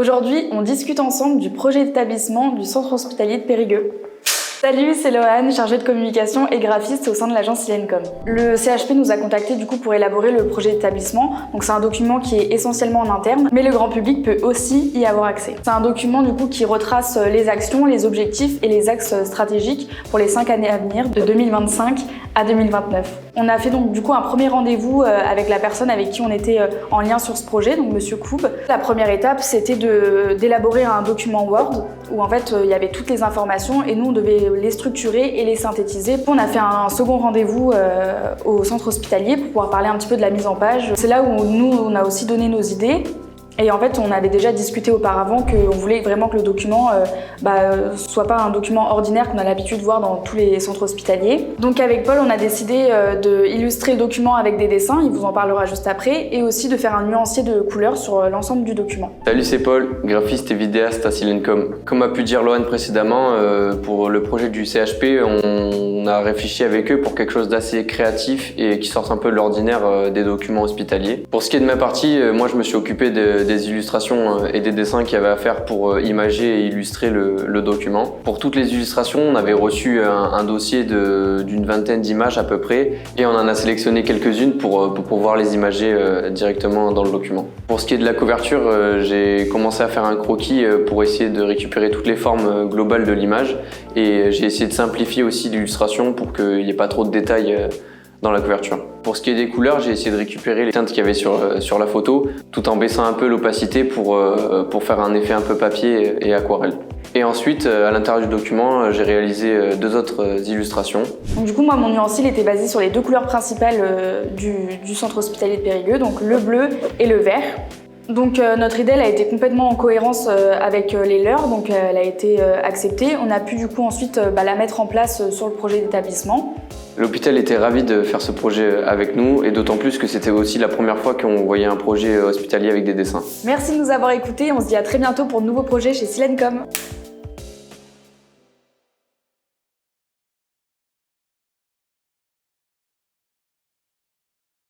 Aujourd'hui, on discute ensemble du projet d'établissement du centre hospitalier de Périgueux. Salut, c'est Loane, chargée de communication et graphiste au sein de l'agence Silencom. Le CHP nous a contactés pour élaborer le projet d'établissement. Donc c'est un document qui est essentiellement en interne, mais le grand public peut aussi y avoir accès. C'est un document qui retrace les actions, les objectifs et les axes stratégiques pour les 5 années à venir, de 2025 à 2029. On a fait un premier rendez-vous avec la personne avec qui on était en lien sur ce projet, donc Monsieur Koub. La première étape, c'était d'élaborer un document Word où en fait il y avait toutes les informations et nous on devait les structurer et les synthétiser. On a fait un second rendez-vous au centre hospitalier pour pouvoir parler un petit peu de la mise en page. C'est là où nous on a aussi donné nos idées. Et en fait, on avait déjà discuté auparavant qu'on voulait vraiment que le document soit pas un document ordinaire qu'on a l'habitude de voir dans tous les centres hospitaliers. Donc avec Paul, on a décidé d'illustrer le document avec des dessins, il vous en parlera juste après, et aussi de faire un nuancier de couleurs sur l'ensemble du document. Salut, c'est Paul, graphiste et vidéaste à Silencom. Comme a pu dire Loane précédemment, pour le projet du CHP, on a réfléchi avec eux pour quelque chose d'assez créatif et qui sorte un peu de l'ordinaire des documents hospitaliers. Pour ce qui est de ma partie, moi je me suis occupé des illustrations et des dessins qu'il y avait à faire pour imager et illustrer le document. Pour toutes les illustrations, on avait reçu un dossier d'une vingtaine d'images à peu près et on en a sélectionné quelques-unes pour pouvoir les imager directement dans le document. Pour ce qui est de la couverture, j'ai commencé à faire un croquis pour essayer de récupérer toutes les formes globales de l'image et j'ai essayé de simplifier aussi l'illustration pour qu'il n'y ait pas trop de détails dans la couverture. Pour ce qui est des couleurs, j'ai essayé de récupérer les teintes qu'il y avait sur la photo, tout en baissant un peu l'opacité pour faire un effet un peu papier et aquarelle. Et ensuite, à l'intérieur du document, j'ai réalisé 2 autres illustrations. Donc moi, mon nuancier était basé sur les 2 couleurs principales du centre hospitalier de Périgueux, donc le bleu et le vert. Donc notre idée elle a été complètement en cohérence avec les leurs, donc elle a été acceptée. On a pu ensuite la mettre en place sur le projet d'établissement. L'hôpital était ravi de faire ce projet avec nous et d'autant plus que c'était aussi la première fois qu'on voyait un projet hospitalier avec des dessins. Merci de nous avoir écoutés, on se dit à très bientôt pour de nouveaux projets chez Silencom.